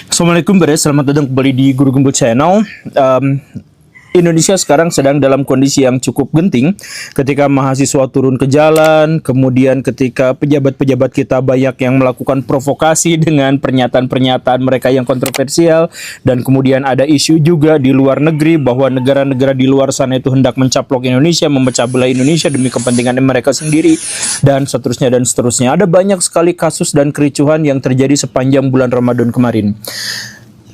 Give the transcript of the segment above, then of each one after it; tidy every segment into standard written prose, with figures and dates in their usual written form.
Assalamualaikum Bre, selamat datang kembali di Guru Gembul Channel. Indonesia sekarang sedang dalam kondisi yang cukup genting ketika mahasiswa turun ke jalan, kemudian ketika pejabat-pejabat kita banyak yang melakukan provokasi dengan pernyataan-pernyataan mereka yang kontroversial, dan kemudian ada isu juga di luar negeri bahwa negara-negara di luar sana itu hendak mencaplok Indonesia, memecah belah Indonesia demi kepentingan mereka sendiri, dan seterusnya dan seterusnya. Ada banyak sekali kasus dan kericuhan yang terjadi sepanjang bulan Ramadan kemarin.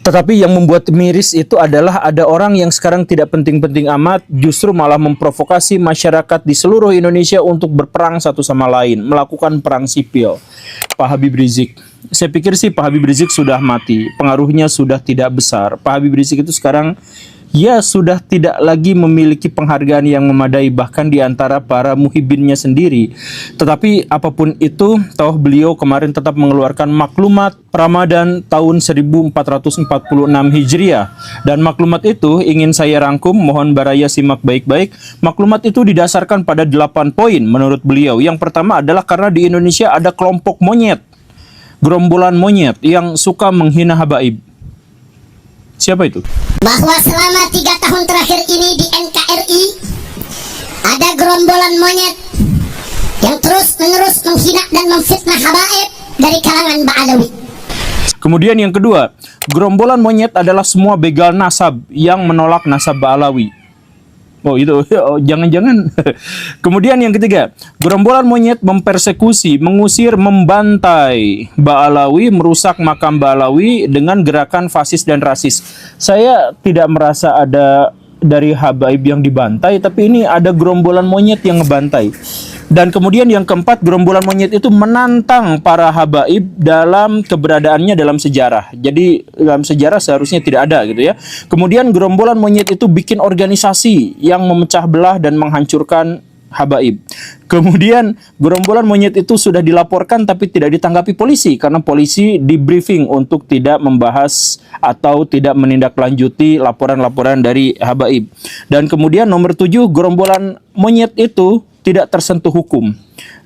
Tetapi yang membuat miris itu adalah ada orang yang sekarang tidak penting-penting amat, justru malah memprovokasi masyarakat di seluruh Indonesia untuk berperang satu sama lain, melakukan perang sipil. Pak Habib Rizik, saya pikir sih Pak Habib Rizik sudah mati, pengaruhnya sudah tidak besar. Pak Habib Rizik itu sekarang ya sudah tidak lagi memiliki penghargaan yang memadai bahkan di antara para muhibinnya sendiri. Tetapi apapun itu, toh beliau kemarin tetap mengeluarkan maklumat Ramadan tahun 1446 Hijriah. Dan maklumat itu ingin saya rangkum, mohon baraya simak baik-baik. Maklumat itu didasarkan pada 8 poin menurut beliau. Yang pertama adalah karena di Indonesia ada kelompok monyet, gerombolan monyet yang suka menghina habaib. Siapa itu? Bahwa selama 3 tahun terakhir ini di NKRI ada gerombolan monyet yang terus-menerus menghina dan memfitnah habaib dari kalangan Ba'alawi. Kemudian yang kedua, gerombolan monyet adalah semua begal nasab yang menolak nasab Ba'alawi. Oh itu, jangan-jangan. Kemudian yang ketiga, gerombolan monyet mempersekusi, mengusir, membantai Ba'alawi, merusak makam Ba'alawi dengan gerakan fasis dan rasis. Saya tidak merasa ada dari habaib yang dibantai, tapi ini ada gerombolan monyet yang ngebantai. Dan kemudian yang keempat, gerombolan monyet itu menantang para habaib dalam keberadaannya dalam sejarah. Jadi dalam sejarah seharusnya tidak ada gitu ya. Kemudian gerombolan monyet itu bikin organisasi yang memecah belah dan menghancurkan habaib. Kemudian gerombolan monyet itu sudah dilaporkan tapi tidak ditanggapi polisi karena polisi di briefing untuk tidak membahas atau tidak menindaklanjuti laporan-laporan dari habaib. Dan kemudian nomor 7, gerombolan monyet itu tidak tersentuh hukum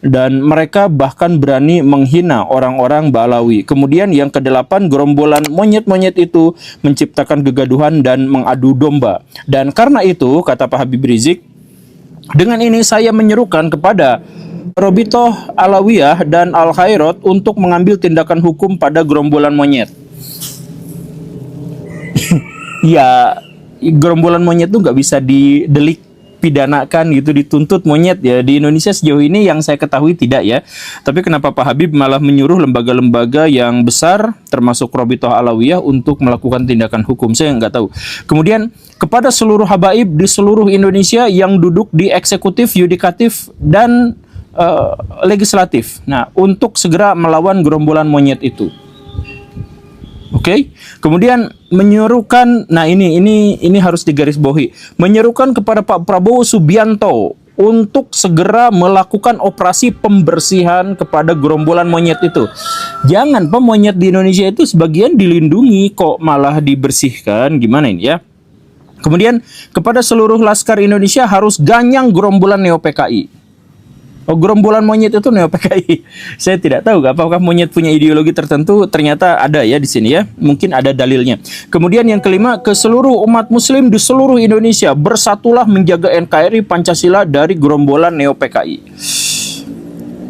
dan mereka bahkan berani menghina orang-orang Ba'alawi. Kemudian yang ke-8, gerombolan monyet-monyet itu menciptakan kegaduhan dan mengadu domba. Dan karena itu, kata Pak Habib Rizik, dengan ini saya menyerukan kepada Robitoh Alawiyah dan Al-Khairat untuk mengambil tindakan hukum pada gerombolan monyet. Ya, gerombolan monyet itu nggak bisa didelik pidanakan gitu, dituntut monyet ya. Di Indonesia sejauh ini yang saya ketahui tidak ya. Tapi kenapa Pak Habib malah menyuruh lembaga-lembaga yang besar termasuk Robitoh Alawiyah untuk melakukan tindakan hukum, saya nggak tahu. Kemudian kepada seluruh habaib di seluruh Indonesia yang duduk di eksekutif, yudikatif dan legislatif. Nah, untuk segera melawan gerombolan monyet itu. Oke. Kemudian menyerukan, nah ini harus digarisbawahi, menyerukan kepada Pak Prabowo Subianto untuk segera melakukan operasi pembersihan kepada gerombolan monyet itu. Jangan Pak, monyet di Indonesia itu sebagian dilindungi kok malah dibersihkan, gimana ini ya? Kemudian kepada seluruh laskar Indonesia harus ganyang gerombolan Neo PKI. Oh, gerombolan monyet itu Neo PKI. Saya tidak tahu apakah monyet punya ideologi tertentu, ternyata ada ya di sini ya. Mungkin ada dalilnya. Kemudian yang kelima, ke seluruh umat muslim di seluruh Indonesia bersatulah menjaga NKRI Pancasila dari gerombolan Neo PKI.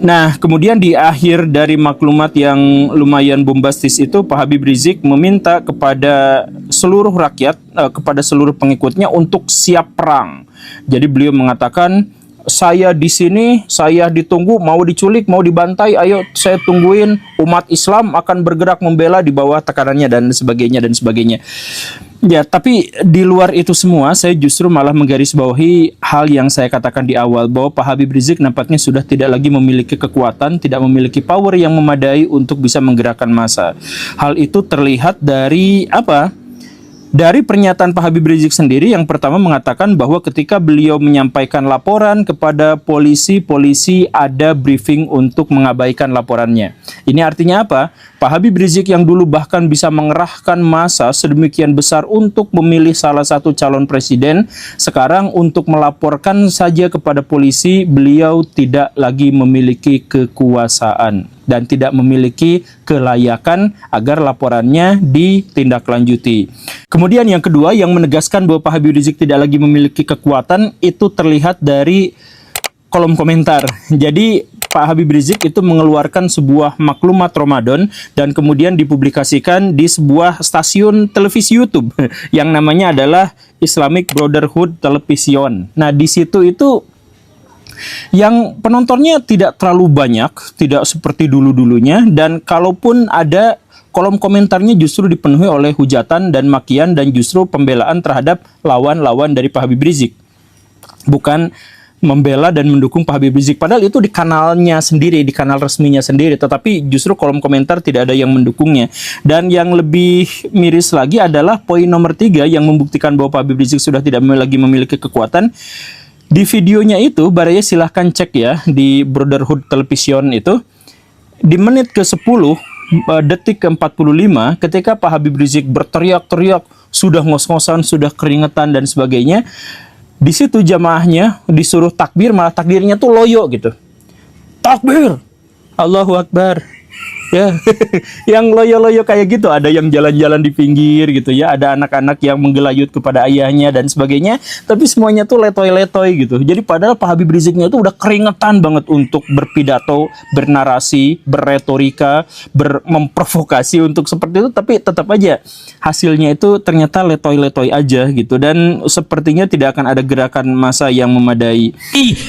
Nah, kemudian di akhir dari maklumat yang lumayan bombastis itu, Pak Habib Rizik meminta kepada seluruh rakyat, kepada seluruh pengikutnya untuk siap perang. Jadi beliau mengatakan, saya di sini, saya ditunggu, mau diculik, mau dibantai, ayo saya tungguin, umat Islam akan bergerak membela di bawah tekanannya dan sebagainya dan sebagainya. Ya, tapi di luar itu semua, saya justru malah menggarisbawahi hal yang saya katakan di awal, bahwa Pak Habib Rizik nampaknya sudah tidak lagi memiliki kekuatan, tidak memiliki power yang memadai untuk bisa menggerakkan massa. Hal itu terlihat dari apa? Dari pernyataan Pak Habib Rizik sendiri yang pertama mengatakan bahwa ketika beliau menyampaikan laporan kepada polisi, polisi ada briefing untuk mengabaikan laporannya. Ini artinya apa? Pak Habib Rizik yang dulu bahkan bisa mengerahkan massa sedemikian besar untuk memilih salah satu calon presiden, sekarang untuk melaporkan saja kepada polisi, beliau tidak lagi memiliki kekuasaan dan tidak memiliki kelayakan agar laporannya ditindaklanjuti. Kemudian yang kedua yang menegaskan bahwa Pak Habib Rizik tidak lagi memiliki kekuatan itu terlihat dari kolom komentar. Jadi Pak Habib Rizik itu mengeluarkan sebuah maklumat Ramadan dan kemudian dipublikasikan di sebuah stasiun televisi YouTube yang namanya adalah Islamic Brotherhood Television. Nah, di situ itu yang penontonnya tidak terlalu banyak, tidak seperti dulu-dulunya, dan kalaupun ada, kolom komentarnya justru dipenuhi oleh hujatan dan makian dan justru pembelaan terhadap lawan-lawan dari Pak Habib Rizik. Bukan membela dan mendukung Pak Habib Rizik, padahal itu di kanalnya sendiri, di kanal resminya sendiri, tetapi justru kolom komentar tidak ada yang mendukungnya. Dan yang lebih miris lagi adalah poin nomor 3 yang membuktikan bahwa Pak Habib Rizik sudah tidak lagi memiliki kekuatan. Di videonya itu, Baraya silahkan cek ya, di Brotherhood Television itu, di menit ke-10 detik ke-45 ketika Pak Habib Rizik berteriak-teriak, sudah ngos-ngosan, sudah keringetan dan sebagainya, di situ jamaahnya disuruh takbir, malah takbirnya tuh loyo gitu. Takbir, Allahu Akbar. Ya, yang loyo-loyo kayak gitu, ada yang jalan-jalan di pinggir gitu ya, ada anak-anak yang menggelayut kepada ayahnya dan sebagainya, tapi semuanya tuh letoy-letoy gitu. Jadi padahal Pak Habib Riziknya itu udah keringetan banget untuk berpidato, bernarasi, berretorika, memprovokasi untuk seperti itu, tapi tetap aja hasilnya itu ternyata letoy-letoy aja gitu, dan sepertinya tidak akan ada gerakan massa yang memadai.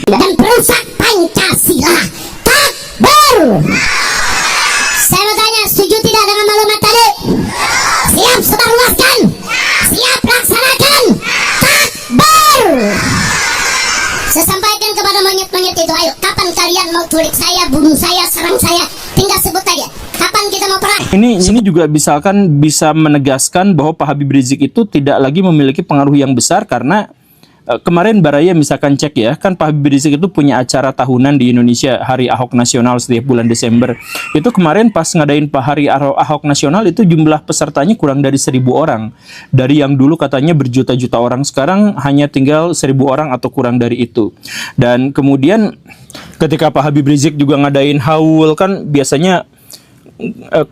Dan perusak Pancasila. Takbir. Saya mau tanya, setuju tidak dengan maklumat tadi? Siap sebarluaskan? Siap laksanakan? Takbir! Saya sampaikan kepada monyet-monyet itu, ayo, kapan kalian mau culik saya, bunuh saya, serang saya? Tinggal sebut aja. Kapan kita mau perang? Ini juga misalkan bisa menegaskan bahwa Pak Habib Rizik itu tidak lagi memiliki pengaruh yang besar karena kemarin Baraya misalkan cek ya, kan Pak Habib Rizik itu punya acara tahunan di Indonesia, Hari Ahok Nasional setiap bulan Desember. Itu kemarin pas ngadain Hari Ahok Nasional itu jumlah pesertanya kurang dari 1.000 orang. Dari yang dulu katanya berjuta-juta orang, sekarang hanya tinggal 1.000 orang atau kurang dari itu. Dan kemudian ketika Pak Habib Rizik juga ngadain haul, kan biasanya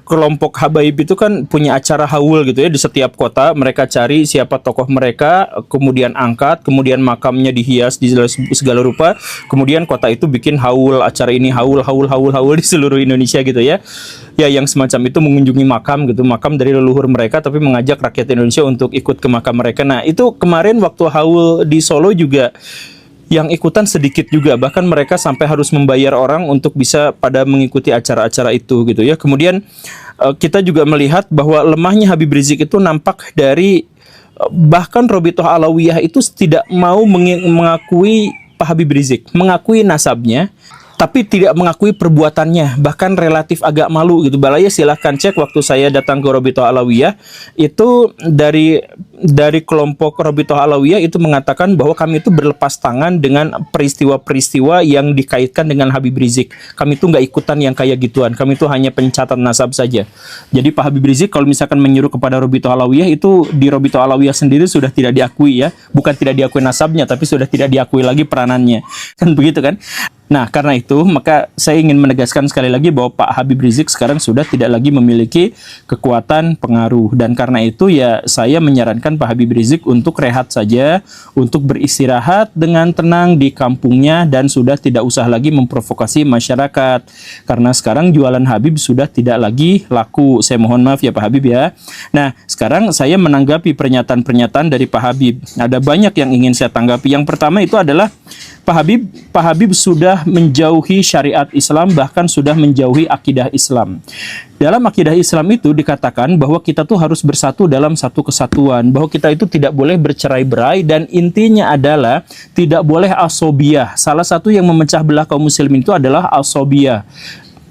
kelompok habaib itu kan punya acara haul gitu ya, di setiap kota mereka cari siapa tokoh mereka, kemudian angkat, kemudian makamnya dihias di segala rupa, kemudian kota itu bikin haul, acara ini haul di seluruh Indonesia gitu ya. Ya, yang semacam itu mengunjungi makam gitu, makam dari leluhur mereka, tapi mengajak rakyat Indonesia untuk ikut ke makam mereka. Nah, itu kemarin waktu haul di Solo juga yang ikutan sedikit juga, bahkan mereka sampai harus membayar orang untuk bisa pada mengikuti acara-acara itu gitu ya. Kemudian kita juga melihat bahwa lemahnya Habib Rizik itu nampak dari bahkan Robitoh Alawiyah itu tidak mau mengakui Pak Habib Rizik, mengakui nasabnya, tapi tidak mengakui perbuatannya, bahkan relatif agak malu gitu. Baraya silahkan cek waktu saya datang ke Robitoh Alawiyah, itu dari kelompok Robitoh Alawiyah itu mengatakan bahwa kami itu berlepas tangan dengan peristiwa-peristiwa yang dikaitkan dengan Habib Rizik. Kami itu nggak ikutan yang kayak gituan, kami itu hanya pencatat nasab saja. Jadi Pak Habib Rizik kalau misalkan menyuruh kepada Robitoh Alawiyah, itu di Robitoh Alawiyah sendiri sudah tidak diakui ya, bukan tidak diakui nasabnya, tapi sudah tidak diakui lagi peranannya, kan begitu kan? Nah, karena itu maka saya ingin menegaskan sekali lagi bahwa Pak Habib Rizik sekarang sudah tidak lagi memiliki kekuatan pengaruh, dan karena itu ya saya menyarankan Pak Habib Rizik untuk rehat saja, untuk beristirahat dengan tenang di kampungnya dan sudah tidak usah lagi memprovokasi masyarakat, karena sekarang jualan Habib sudah tidak lagi laku. Saya mohon maaf ya Pak Habib ya. Nah, sekarang saya menanggapi pernyataan-pernyataan dari Pak Habib. Ada banyak yang ingin saya tanggapi. Yang pertama itu adalah Pak Habib sudah menjauhi syariat Islam, bahkan sudah menjauhi akidah Islam. Dalam akidah Islam itu dikatakan bahwa kita tuh harus bersatu dalam satu kesatuan, bahwa kita itu tidak boleh bercerai-berai, dan intinya adalah tidak boleh asobiyah. Salah satu yang memecah belah kaum muslimin itu adalah asobiyah.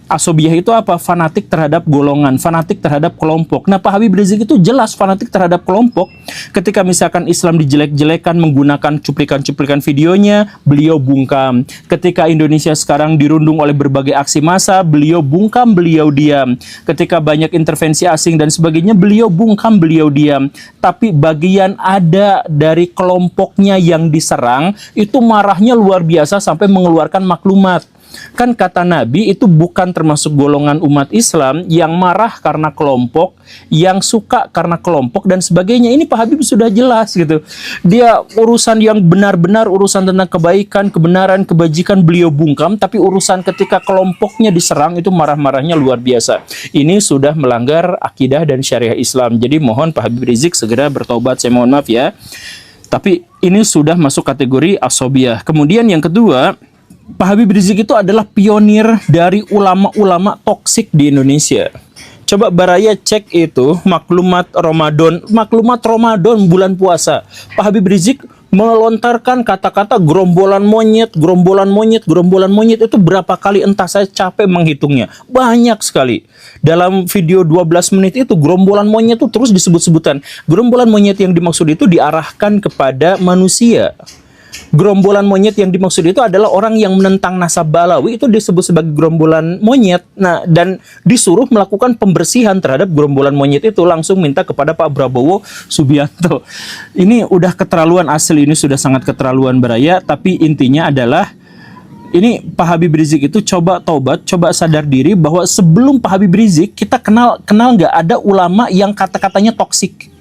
Asobiah itu apa? Fanatik terhadap golongan, fanatik terhadap kelompok. Nah, Pak Habib Rizik itu jelas fanatik terhadap kelompok. Ketika misalkan Islam dijelek-jelekan menggunakan cuplikan-cuplikan videonya, beliau bungkam. Ketika Indonesia sekarang dirundung oleh berbagai aksi massa, beliau bungkam, beliau diam. Ketika banyak intervensi asing dan sebagainya, beliau bungkam, beliau diam. Tapi bagian ada dari kelompoknya yang diserang, itu marahnya luar biasa sampai mengeluarkan maklumat. Kan kata Nabi itu bukan termasuk golongan umat Islam yang marah karena kelompok, yang suka karena kelompok dan sebagainya. Ini Pak Habib sudah jelas gitu. Dia urusan yang benar-benar, urusan tentang kebaikan, kebenaran, kebajikan beliau bungkam, tapi urusan ketika kelompoknya diserang itu marah-marahnya luar biasa. Ini sudah melanggar akidah dan syariah Islam. Jadi mohon Pak Habib Rizik segera bertobat, saya mohon maaf ya. Tapi ini sudah masuk kategori asobiah. Kemudian yang kedua, Pak Habib Rizik itu adalah pionir dari ulama-ulama toksik di Indonesia. Coba Baraya cek itu maklumat Ramadan bulan puasa. Pak Habib Rizik melontarkan kata-kata gerombolan monyet itu berapa kali, entah saya capek menghitungnya. Banyak sekali. Dalam video 12 menit itu gerombolan monyet itu terus disebut-sebutan. Gerombolan monyet yang dimaksud itu diarahkan kepada manusia. Gerombolan monyet yang dimaksud itu adalah orang yang menentang nasab Balawi, itu disebut sebagai gerombolan monyet. Nah, dan disuruh melakukan pembersihan terhadap gerombolan monyet itu, langsung minta kepada Pak Prabowo Subianto. Ini udah keterlaluan asli, ini sudah sangat keterlaluan Baraya. Tapi intinya adalah ini Pak Habib Rizik itu coba taubat, coba sadar diri bahwa sebelum Pak Habib Rizik kita kenal nggak ada ulama yang kata-katanya toksik.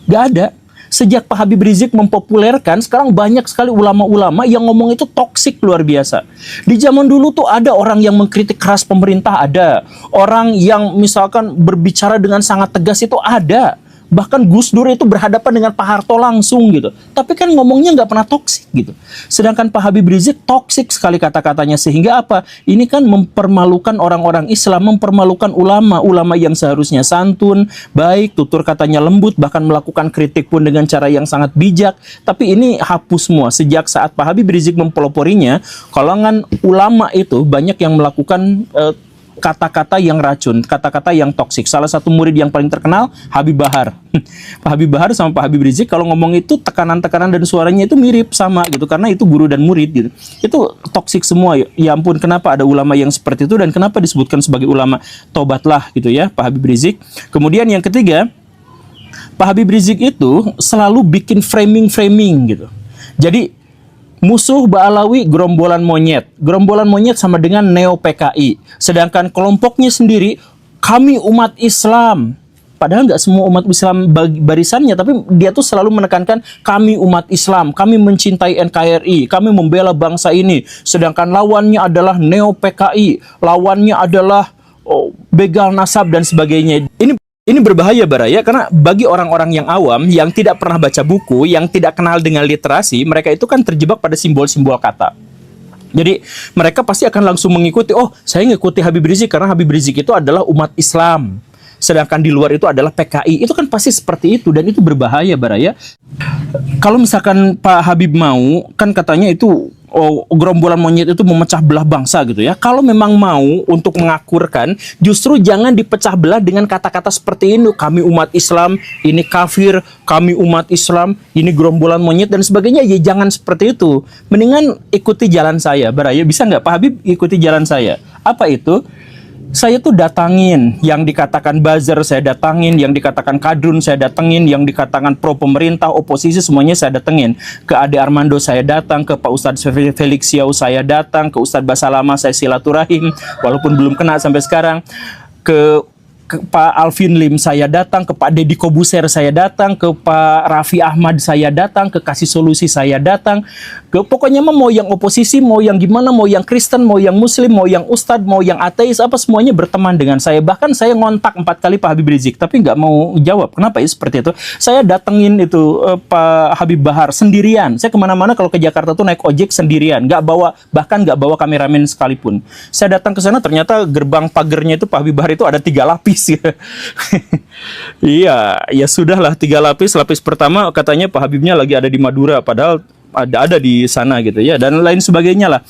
Nggak ada. Sejak Pak Habib Rizik mempopulerkan, sekarang banyak sekali ulama-ulama yang ngomong itu toksik luar biasa. Di zaman dulu tuh ada orang yang mengkritik keras pemerintah, ada. Orang yang misalkan berbicara dengan sangat tegas itu ada. Bahkan Gus Dur itu berhadapan dengan Pak Harto langsung gitu. Tapi kan ngomongnya nggak pernah toksik gitu. Sedangkan Pak Habib Rizik toksik sekali kata-katanya. Sehingga apa? Ini kan mempermalukan orang-orang Islam, mempermalukan ulama-ulama yang seharusnya santun, baik, tutur katanya lembut, bahkan melakukan kritik pun dengan cara yang sangat bijak. Tapi ini hapus semua. Sejak saat Pak Habib Rizik mempeloporinya, kalangan ulama itu banyak yang melakukan kata-kata yang racun, kata-kata yang toksik. Salah satu murid yang paling terkenal, Habib Bahar. Pak Habib Bahar sama Pak Habib Rizik kalau ngomong itu tekanan-tekanan dan suaranya itu mirip sama gitu, karena itu guru dan murid gitu. Itu toksik semua. Ya ampun, kenapa ada ulama yang seperti itu dan kenapa disebutkan sebagai ulama? Tobatlah gitu ya Pak Habib Rizik. Kemudian yang ketiga, Pak Habib Rizik itu selalu bikin framing-framing gitu. Jadi musuh Ba'alawi gerombolan monyet. Gerombolan monyet sama dengan Neo PKI. Sedangkan kelompoknya sendiri, kami umat Islam. Padahal nggak semua umat Islam barisannya, tapi dia tuh selalu menekankan kami umat Islam, kami mencintai NKRI, kami membela bangsa ini. Sedangkan lawannya adalah Neo PKI, lawannya adalah begal nasab dan sebagainya. Ini berbahaya Baraya, karena bagi orang-orang yang awam, yang tidak pernah baca buku, yang tidak kenal dengan literasi, mereka itu kan terjebak pada simbol-simbol kata. Jadi mereka pasti akan langsung mengikuti, oh saya ngikuti Habib Rizik karena Habib Rizik itu adalah umat Islam. Sedangkan di luar itu adalah PKI. Itu kan pasti seperti itu, dan itu berbahaya Baraya. Kalau misalkan Pak Habib mau, kan katanya itu gerombolan monyet itu memecah belah bangsa gitu ya. Kalau memang mau untuk mengakurkan, justru jangan dipecah belah dengan kata-kata seperti ini. Kami umat Islam, ini kafir. Kami umat Islam, ini gerombolan monyet dan sebagainya. Ya jangan seperti itu. Mendingan ikuti jalan saya Baraya. Bisa nggak Pak Habib ikuti jalan saya? Apa itu? Saya tuh datangin yang dikatakan buzzer, saya datangin yang dikatakan kadrun, saya datengin yang dikatakan pro pemerintah, oposisi, semuanya saya datengin. Ke Ade Armando saya datang, ke Pak Ustadz Felix Xiao saya datang, ke Ustadz Basalama saya silaturahim walaupun belum kena sampai sekarang. Ke Pak Alvin Lim saya datang, ke Pak Deddy Kobuser saya datang, ke Pak Raffi Ahmad saya datang, ke Kasih Solusi saya datang, ke pokoknya mau yang oposisi, mau yang gimana, mau yang Kristen, mau yang Muslim, mau yang Ustadz, mau yang ateis, apa semuanya berteman dengan saya. Bahkan saya ngontak 4 kali Pak Habib Rizik, tapi nggak mau jawab. Kenapa ya seperti itu? Saya datengin itu Pak Habib Bahar sendirian. Saya kemana-mana kalau ke Jakarta tuh naik ojek sendirian, bahkan nggak bawa kameramen sekalipun. Saya datang ke sana, ternyata gerbang pagernya itu Pak Habib Bahar itu ada 3 lapis. Iya, ya sudahlah 3 lapis. Lapis pertama katanya Pak Habibnya lagi ada di Madura, padahal ada di sana gitu ya, dan lain sebagainya lah.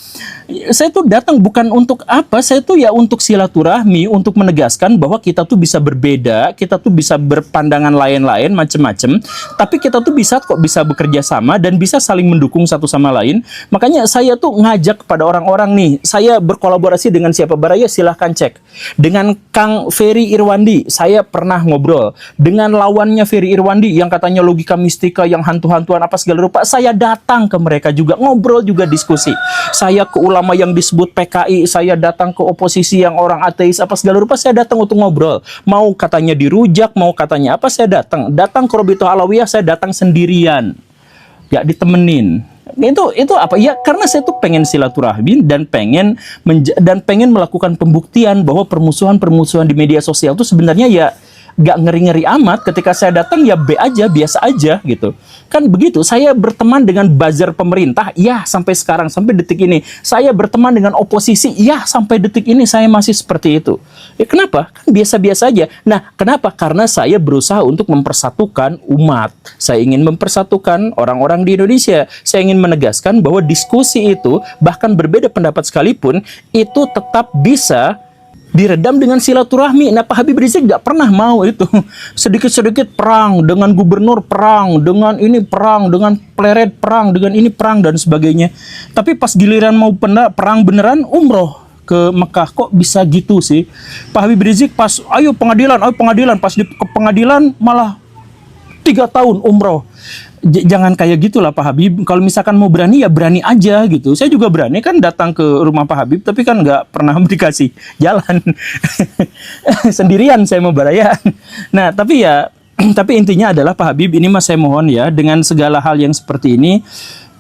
Saya tuh datang bukan untuk apa, saya tuh ya untuk silaturahmi, untuk menegaskan bahwa kita tuh bisa berbeda, kita tuh bisa berpandangan lain-lain macem-macem, tapi kita tuh bisa kok bisa bekerja sama dan bisa saling mendukung satu sama lain. Makanya saya tuh ngajak kepada orang-orang nih, saya berkolaborasi dengan siapa Baraya, silahkan cek. Dengan Kang Ferry Irwandi, saya pernah ngobrol. Dengan lawannya Ferry Irwandi yang katanya logika mistika, yang hantu-hantuan apa segala rupa, saya datang ke mereka juga, ngobrol juga, diskusi. Saya ke ulama yang disebut PKI, saya datang ke oposisi yang orang ateis apa segala rupa, saya datang untuk ngobrol. Mau katanya dirujak, mau katanya apa, saya datang. Datang ke Robito Alawiyah, saya datang sendirian, gak ditemenin. Itu apa ya, karena saya tuh pengen silaturahmi dan pengen melakukan pembuktian bahwa permusuhan di media sosial itu sebenarnya ya gak ngeri-ngeri amat. Ketika saya datang ya biasa aja gitu. Kan begitu, saya berteman dengan buzzer pemerintah, ya sampai sekarang, sampai detik ini. Saya berteman dengan oposisi, ya sampai detik ini saya masih seperti itu. Ya kenapa? Kan biasa-biasa aja. Nah, kenapa? Karena saya berusaha untuk mempersatukan umat. Saya ingin mempersatukan orang-orang di Indonesia. Saya ingin menegaskan bahwa diskusi itu, bahkan berbeda pendapat sekalipun, itu tetap bisa diredam dengan silaturahmi. Nah, Pak Habib Rizik nggak pernah mau itu. Sedikit-sedikit perang, dengan gubernur perang, dengan ini perang, dengan pleret perang, dengan ini perang, dan sebagainya. Tapi pas giliran mau perang beneran, umroh ke Mekah. Kok bisa gitu sih? Pak Habib Rizik pas, ayo pengadilan, pas di pengadilan malah 3 tahun umroh. Jangan kayak gitulah Pak Habib. Kalau misalkan mau berani ya berani aja gitu. Saya juga berani kan datang ke rumah Pak Habib, tapi kan nggak pernah dikasih jalan. Sendirian saya mau Baraya. Nah tapi ya, tapi intinya adalah Pak Habib ini mas, saya mohon ya, dengan segala hal yang seperti ini,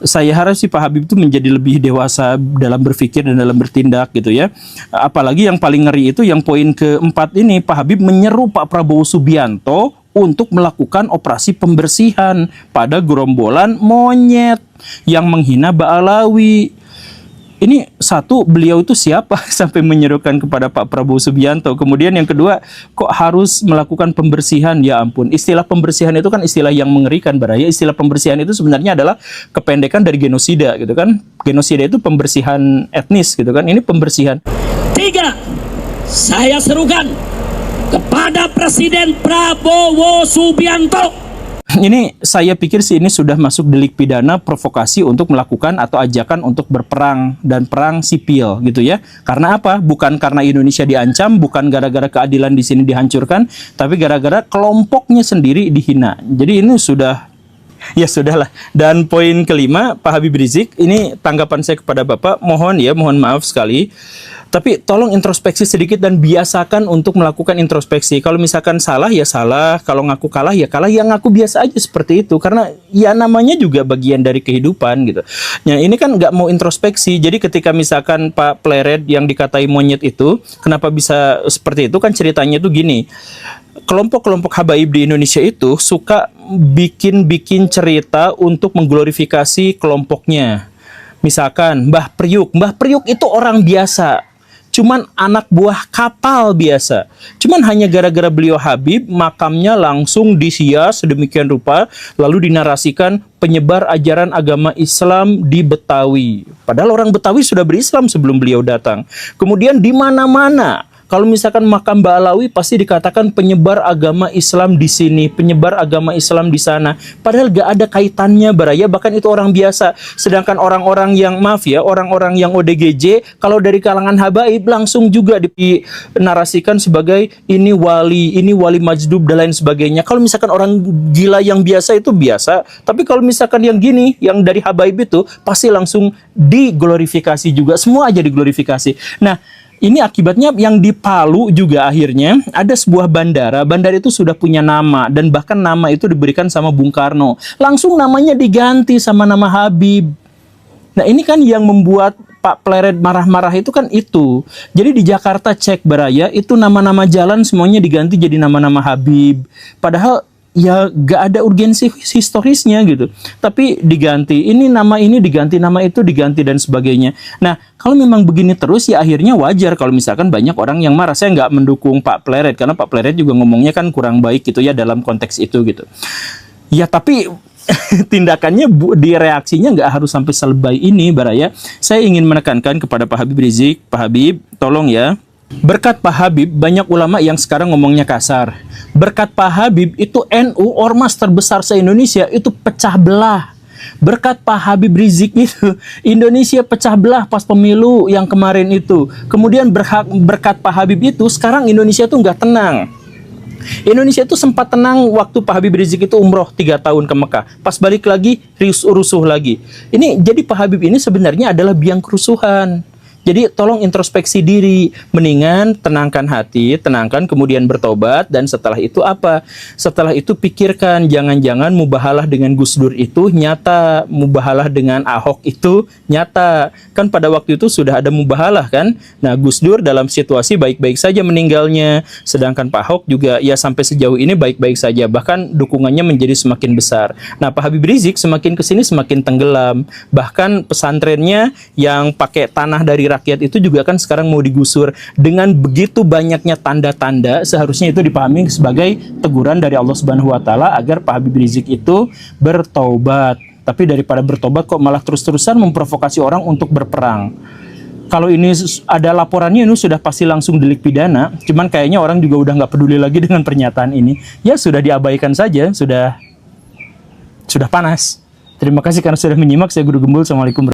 saya harap si Pak Habib itu menjadi lebih dewasa dalam berpikir dan dalam bertindak gitu ya. Apalagi yang paling ngeri itu yang poin keempat ini, Pak Habib menyeru Pak Prabowo Subianto untuk melakukan operasi pembersihan pada gerombolan monyet yang menghina Ba'alawi. Ini satu, beliau itu siapa sampai menyerukan kepada Pak Prabowo Subianto. Kemudian yang kedua, kok harus melakukan pembersihan? Ya ampun, istilah pembersihan itu kan istilah yang mengerikan Baraya. Istilah pembersihan itu sebenarnya adalah kependekan dari genosida gitu kan. Genosida itu pembersihan etnis gitu kan. Ini pembersihan. 3, saya serukan kepada Presiden Prabowo Subianto. Ini saya pikir sih ini sudah masuk delik pidana provokasi untuk melakukan atau ajakan untuk berperang dan perang sipil gitu ya. Karena apa? Bukan karena Indonesia diancam, bukan gara-gara keadilan di sini dihancurkan, tapi gara-gara kelompoknya sendiri dihina. Jadi ini sudah, ya sudahlah. Dan poin kelima, Pak Habib Rizik, ini tanggapan saya kepada Bapak, mohon maaf sekali, tapi tolong introspeksi sedikit dan biasakan untuk melakukan introspeksi. Kalau misalkan salah ya salah, kalau ngaku kalah ya kalah, ya ngaku biasa aja seperti itu. Karena ya namanya juga bagian dari kehidupan gitu. Nah ini kan nggak mau introspeksi, jadi ketika misalkan Pak Pleret yang dikatai monyet itu, kenapa bisa seperti itu, kan ceritanya tuh gini. Kelompok-kelompok habaib di Indonesia itu suka bikin cerita untuk mengglorifikasi kelompoknya. Misalkan Mbah Priuk itu orang biasa, cuman anak buah kapal biasa. Cuman hanya gara-gara beliau Habib, makamnya langsung disias sedemikian rupa, lalu dinarasikan penyebar ajaran agama Islam di Betawi. Padahal orang Betawi sudah berislam sebelum beliau datang. Kemudian di mana-mana, kalau misalkan makam Ba'alawi pasti dikatakan penyebar agama Islam di sini, penyebar agama Islam di sana. Padahal gak ada kaitannya Baraya, bahkan itu orang biasa. Sedangkan orang-orang yang, maaf ya, orang-orang yang ODGJ, kalau dari kalangan habaib langsung juga dinarasikan sebagai ini wali majdub dan lain sebagainya. Kalau misalkan orang gila yang biasa itu biasa, tapi kalau misalkan yang gini, yang dari habaib itu pasti langsung diglorifikasi juga. Semua aja diglorifikasi. Nah, ini akibatnya yang di Palu juga akhirnya ada sebuah bandara. Bandara itu sudah punya nama dan bahkan nama itu diberikan sama Bung Karno. Langsung namanya diganti sama nama Habib. Nah ini kan yang membuat Pak Pleret marah-marah itu kan itu. Jadi di Jakarta cek Baraya itu nama-nama jalan semuanya diganti jadi nama-nama Habib. Padahal ya gak ada urgensi historisnya gitu, tapi diganti ini diganti nama itu diganti dan sebagainya. Nah kalau memang begini terus ya akhirnya wajar kalau misalkan banyak orang yang marah. Saya nggak mendukung Pak Pleret karena Pak Pleret juga ngomongnya kan kurang baik gitu ya dalam konteks itu gitu. Ya tapi tindakannya di reaksinya nggak harus sampai selebay ini, Baraya. Saya ingin menekankan kepada Pak Habib Rizik, Pak Habib, tolong ya. Berkat Pak Habib, banyak ulama yang sekarang ngomongnya kasar. Berkat Pak Habib, itu NU, ormas terbesar se-Indonesia, itu pecah belah. Berkat Pak Habib Rizik itu, Indonesia pecah belah pas pemilu yang kemarin itu. Kemudian berkat Pak Habib itu, sekarang Indonesia tuh nggak tenang. Indonesia itu sempat tenang waktu Pak Habib Rizik itu umroh 3 tahun ke Mekah. Pas balik lagi, rusuh lagi. Ini jadi Pak Habib ini sebenarnya adalah biang kerusuhan. Jadi tolong introspeksi diri, mendingan tenangkan hati, tenangkan kemudian bertobat, dan setelah itu apa? Setelah itu pikirkan, jangan-jangan mubahalah dengan Gus Dur itu nyata, mubahalah dengan Ahok itu nyata. Kan pada waktu itu sudah ada mubahalah kan? Nah, Gus Dur dalam situasi baik-baik saja meninggalnya, sedangkan Pak Ahok juga ya sampai sejauh ini baik-baik saja, bahkan dukungannya menjadi semakin besar. Nah, Pak Habib Rizik semakin kesini semakin tenggelam, bahkan pesantrennya yang pakai tanah dari rakyat itu juga kan sekarang mau digusur. Dengan begitu banyaknya tanda-tanda, seharusnya itu dipahami sebagai teguran dari Allah Subhanahu wa taala agar Pak Habib Rizik itu bertobat. Tapi daripada bertobat kok malah terus-terusan memprovokasi orang untuk berperang. Kalau ini ada laporannya, ini sudah pasti langsung delik pidana. Cuman kayaknya orang juga udah nggak peduli lagi dengan pernyataan ini. Ya sudah diabaikan saja, sudah panas. Terima kasih karena sudah menyimak. Saya Guru Gembul. Assalamualaikum.